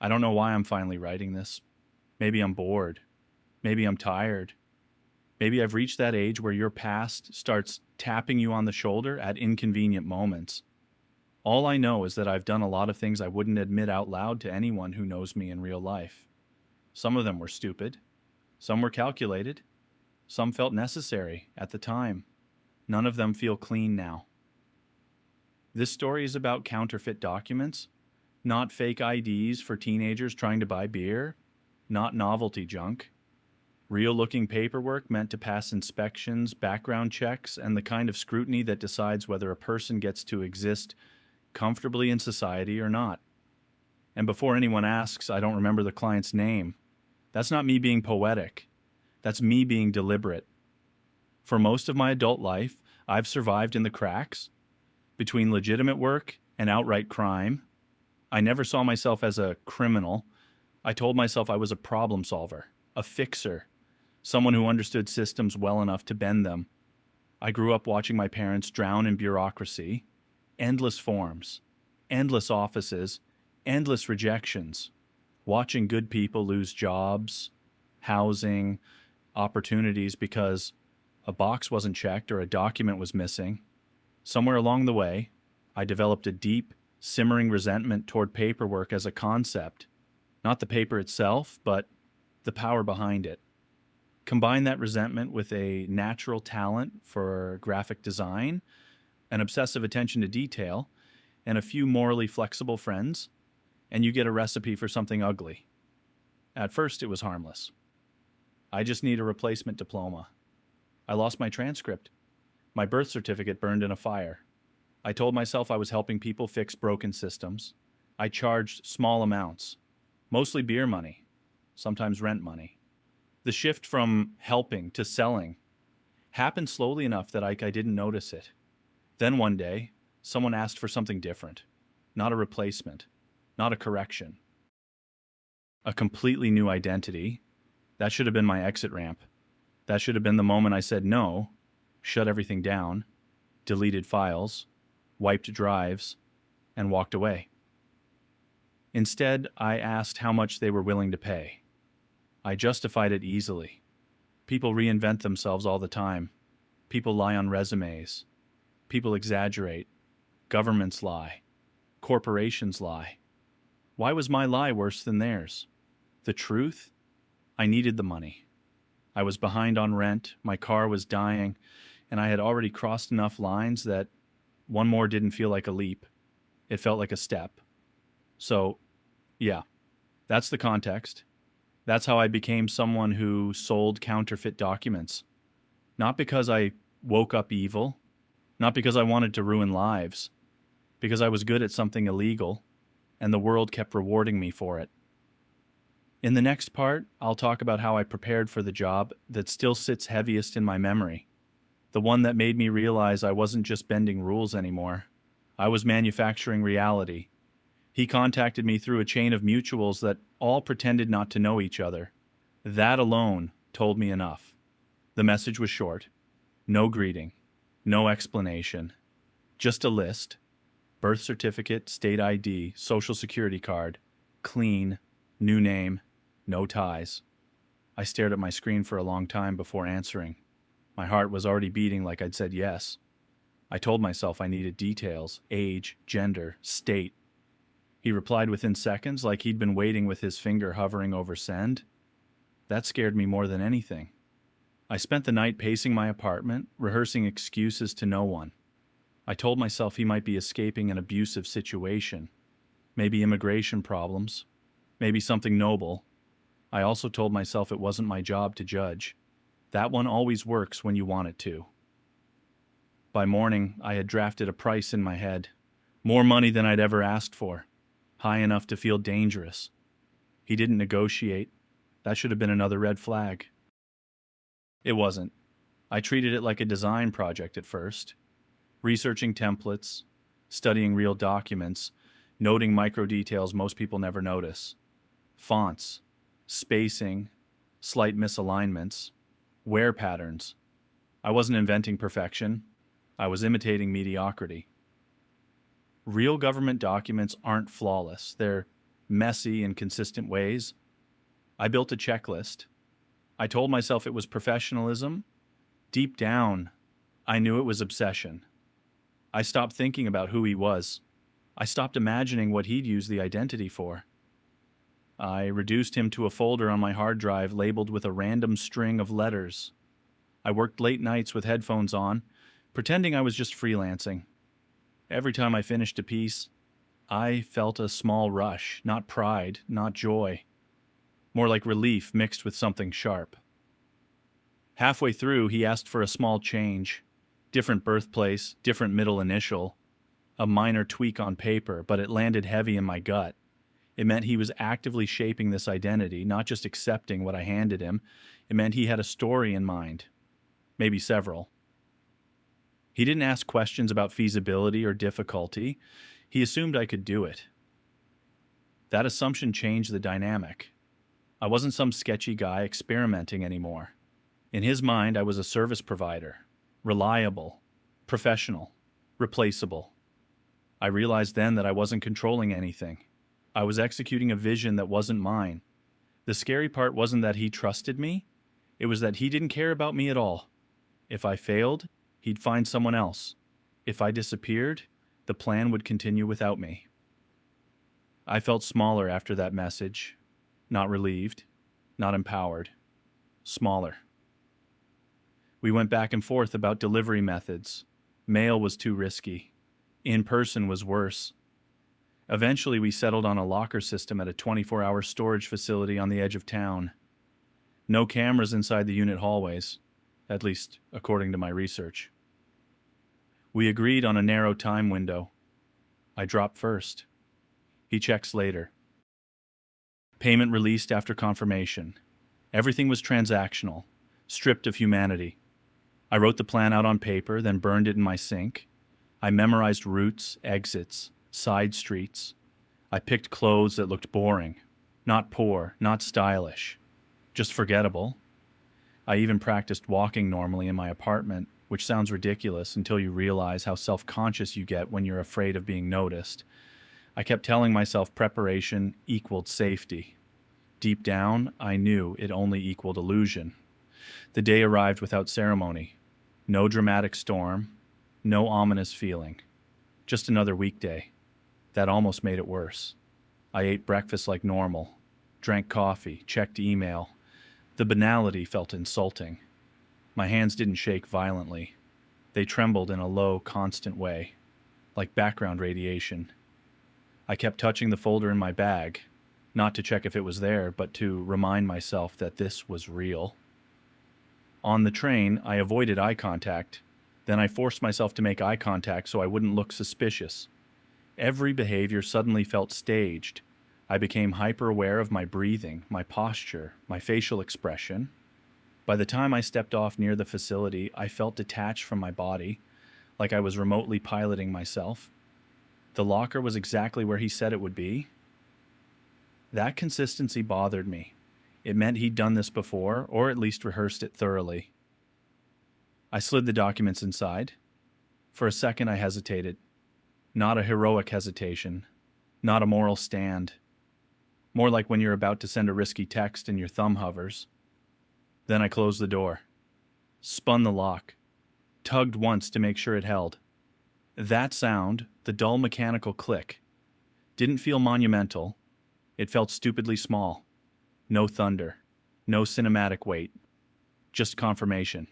I don't know why I'm finally writing this. Maybe I'm bored. Maybe I'm tired. Maybe I've reached that age where your past starts tapping you on the shoulder at inconvenient moments. All I know is that I've done a lot of things I wouldn't admit out loud to anyone who knows me in real life. Some of them were stupid. Some were calculated. Some felt necessary at the time. None of them feel clean now. This story is about counterfeit documents, not fake IDs for teenagers trying to buy beer, not novelty junk. Real looking paperwork meant to pass inspections, background checks, and the kind of scrutiny that decides whether a person gets to exist comfortably in society or not. And before anyone asks, I don't remember the client's name. That's not me being poetic. That's me being deliberate. For most of my adult life, I've survived in the cracks between legitimate work and outright crime. I never saw myself as a criminal. I told myself I was a problem solver, a fixer, someone who understood systems well enough to bend them. I grew up watching my parents drown in bureaucracy, endless forms, endless offices, endless rejections, watching good people lose jobs, housing, opportunities because a box wasn't checked or a document was missing. Somewhere along the way, I developed a deep, simmering resentment toward paperwork as a concept, not the paper itself, but the power behind it. Combine that resentment with a natural talent for graphic design, an obsessive attention to detail, and a few morally flexible friends, and you get a recipe for something ugly. At first, it was harmless. I just need a replacement diploma. I lost my transcript. My birth certificate burned in a fire. I told myself I was helping people fix broken systems. I charged small amounts, mostly beer money, sometimes rent money. The shift from helping to selling happened slowly enough that I didn't notice it. Then one day, someone asked for something different. Not a replacement, not a correction. A completely new identity. That should have been my exit ramp. That should have been the moment I said no, shut everything down, deleted files, wiped drives, and walked away. Instead, I asked how much they were willing to pay. I justified it easily. People reinvent themselves all the time. People lie on resumes. People exaggerate. Governments lie. Corporations lie. Why was my lie worse than theirs? The truth? I needed the money. I was behind on rent, my car was dying, and I had already crossed enough lines that one more didn't feel like a leap. It felt like a step. So, yeah, that's the context. That's how I became someone who sold counterfeit documents. Not because I woke up evil, not because I wanted to ruin lives, because I was good at something illegal, and the world kept rewarding me for it. In the next part, I'll talk about how I prepared for the job that still sits heaviest in my memory. The one that made me realize I wasn't just bending rules anymore. I was manufacturing reality. He contacted me through a chain of mutuals that all pretended not to know each other. That alone told me enough. The message was short. No greeting. No explanation. Just a list. Birth certificate, state ID, social security card. Clean. New name. No ties. I stared at my screen for a long time before answering. My heart was already beating like I'd said yes. I told myself I needed details, age, gender, state. He replied within seconds like he'd been waiting with his finger hovering over send. That scared me more than anything. I spent the night pacing my apartment, rehearsing excuses to no one. I told myself he might be escaping an abusive situation. Maybe immigration problems. Maybe something noble. I also told myself it wasn't my job to judge. That one always works when you want it to. By morning, I had drafted a price in my head. More money than I'd ever asked for. High enough to feel dangerous. He didn't negotiate. That should have been another red flag. It wasn't. I treated it like a design project at first. Researching templates, studying real documents, noting micro details most people never notice. Fonts, spacing, slight misalignments, wear patterns. I wasn't inventing perfection. I was imitating mediocrity. Real government documents aren't flawless. They're messy in consistent ways. I built a checklist. I told myself it was professionalism. Deep down, I knew it was obsession. I stopped thinking about who he was. I stopped imagining what he'd use the identity for. I reduced him to a folder on my hard drive labeled with a random string of letters. I worked late nights with headphones on, pretending I was just freelancing. Every time I finished a piece, I felt a small rush, not pride, not joy. More like relief mixed with something sharp. Halfway through, he asked for a small change. Different birthplace, different middle initial. A minor tweak on paper, but it landed heavy in my gut. It meant he was actively shaping this identity, not just accepting what I handed him. It meant he had a story in mind. Maybe several. He didn't ask questions about feasibility or difficulty. He assumed I could do it. That assumption changed the dynamic. I wasn't some sketchy guy experimenting anymore. In his mind, I was a service provider. Reliable. Professional. Replaceable. I realized then that I wasn't controlling anything. I was executing a vision that wasn't mine. The scary part wasn't that he trusted me. It was that he didn't care about me at all. If I failed, he'd find someone else. If I disappeared, the plan would continue without me. I felt smaller after that message. Not relieved. Not empowered. Smaller. We went back and forth about delivery methods. Mail was too risky. In person was worse. Eventually, we settled on a locker system at a 24-hour storage facility on the edge of town. No cameras inside the unit hallways, at least according to my research. We agreed on a narrow time window. I dropped first. He checks later. Payment released after confirmation. Everything was transactional, stripped of humanity. I wrote the plan out on paper, then burned it in my sink. I memorized routes, exits, side streets. I picked clothes that looked boring. Not poor, not stylish. Just forgettable. I even practiced walking normally in my apartment, which sounds ridiculous until you realize how self-conscious you get when you're afraid of being noticed. I kept telling myself preparation equaled safety. Deep down, I knew it only equaled illusion. The day arrived without ceremony. No dramatic storm. No ominous feeling. Just another weekday. That almost made it worse. I ate breakfast like normal. Drank coffee. Checked email. The banality felt insulting. My hands didn't shake violently. They trembled in a low, constant way, like background radiation. I kept touching the folder in my bag, not to check if it was there, but to remind myself that this was real. On the train, I avoided eye contact. Then I forced myself to make eye contact so I wouldn't look suspicious. Every behavior suddenly felt staged. I became hyper-aware of my breathing, my posture, my facial expression. By the time I stepped off near the facility, I felt detached from my body, like I was remotely piloting myself. The locker was exactly where he said it would be. That consistency bothered me. It meant he'd done this before, or at least rehearsed it thoroughly. I slid the documents inside. For a second I hesitated. Not a heroic hesitation. Not a moral stand. More like when you're about to send a risky text and your thumb hovers. Then I closed the door. Spun the lock. Tugged once to make sure it held. That sound, the dull mechanical click, didn't feel monumental. It felt stupidly small. No thunder. No cinematic weight. Just confirmation.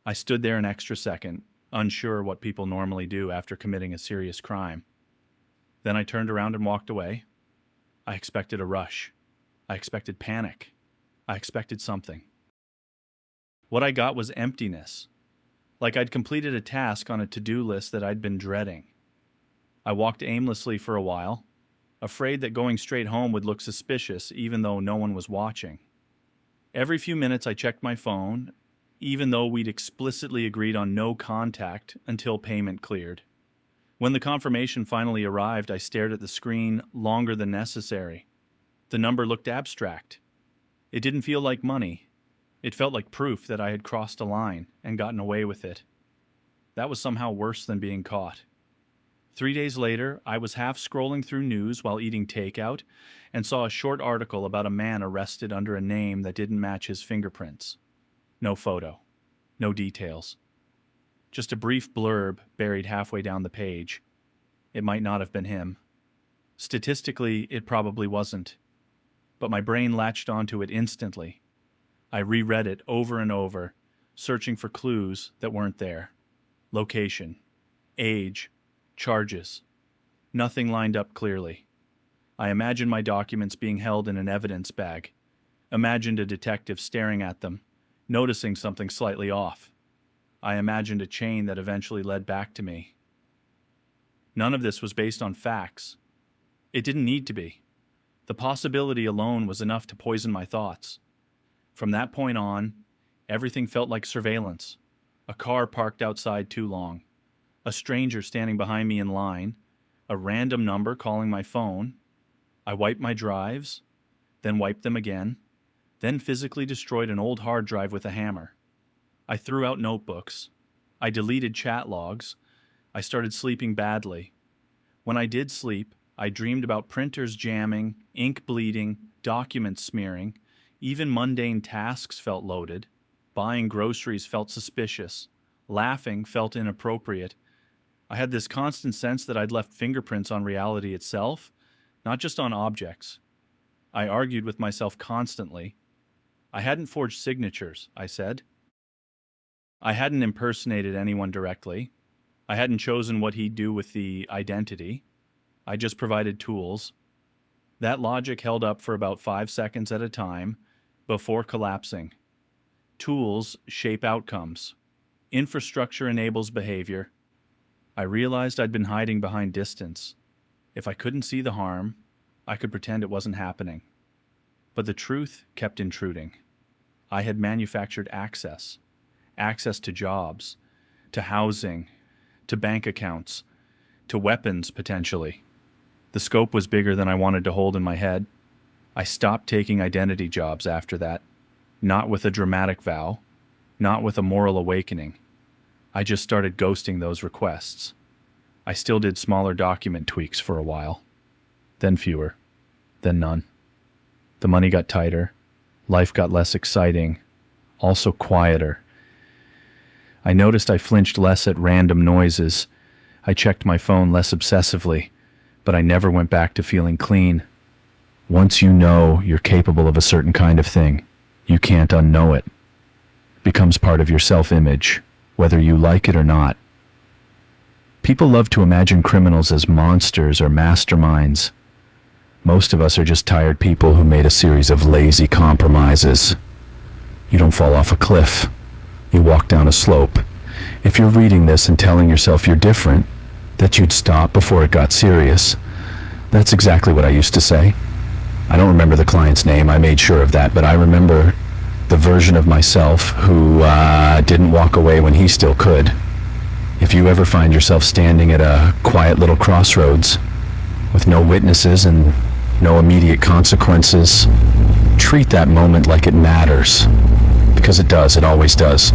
I stood there an extra second, unsure what people normally do after committing a serious crime. Then I turned around and walked away. I expected a rush. I expected panic. I expected something. What I got was emptiness. Like I'd completed a task on a to-do list that I'd been dreading. I walked aimlessly for a while, afraid that going straight home would look suspicious even though no one was watching. Every few minutes I checked my phone, even though we'd explicitly agreed on no contact until payment cleared. When the confirmation finally arrived, I stared at the screen longer than necessary. The number looked abstract. It didn't feel like money. It felt like proof that I had crossed a line and gotten away with it. That was somehow worse than being caught. 3 days later, I was half scrolling through news while eating takeout and saw a short article about a man arrested under a name that didn't match his fingerprints. No photo, no details. Just a brief blurb buried halfway down the page. It might not have been him. Statistically, it probably wasn't. But my brain latched onto it instantly. I reread it over and over, searching for clues that weren't there. Location, age, charges. Nothing lined up clearly. I imagined my documents being held in an evidence bag. Imagined a detective staring at them, noticing something slightly off. I imagined a chain that eventually led back to me. None of this was based on facts. It didn't need to be. The possibility alone was enough to poison my thoughts. From that point on, everything felt like surveillance. A car parked outside too long. A stranger standing behind me in line. A random number calling my phone. I wiped my drives, then wiped them again, then physically destroyed an old hard drive with a hammer. I threw out notebooks. I deleted chat logs. I started sleeping badly. When I did sleep, I dreamed about printers jamming, ink bleeding, documents smearing. Even mundane tasks felt loaded. Buying groceries felt suspicious. Laughing felt inappropriate. I had this constant sense that I'd left fingerprints on reality itself, not just on objects. I argued with myself constantly. I hadn't forged signatures, I said. I hadn't impersonated anyone directly. I hadn't chosen what he'd do with the identity. I just provided tools. That logic held up for about 5 seconds at a time before collapsing. Tools shape outcomes. Infrastructure enables behavior. I realized I'd been hiding behind distance. If I couldn't see the harm, I could pretend it wasn't happening. But the truth kept intruding. I had manufactured access. Access to jobs, to housing, to bank accounts, to weapons, potentially. The scope was bigger than I wanted to hold in my head. I stopped taking identity jobs after that, not with a dramatic vow, not with a moral awakening. I just started ghosting those requests. I still did smaller document tweaks for a while, then fewer, then none. The money got tighter, life got less exciting, also quieter. I noticed I flinched less at random noises. I checked my phone less obsessively, but I never went back to feeling clean. Once you know you're capable of a certain kind of thing, you can't unknow it. It becomes part of your self-image, whether you like it or not. People love to imagine criminals as monsters or masterminds. Most of us are just tired people who made a series of lazy compromises. You don't fall off a cliff. You walk down a slope. If you're reading this and telling yourself you're different, that you'd stop before it got serious, that's exactly what I used to say. I don't remember the client's name, I made sure of that, but I remember the version of myself who didn't walk away when he still could. If you ever find yourself standing at a quiet little crossroads with no witnesses and no immediate consequences, treat that moment like it matters. Because it does, it always does.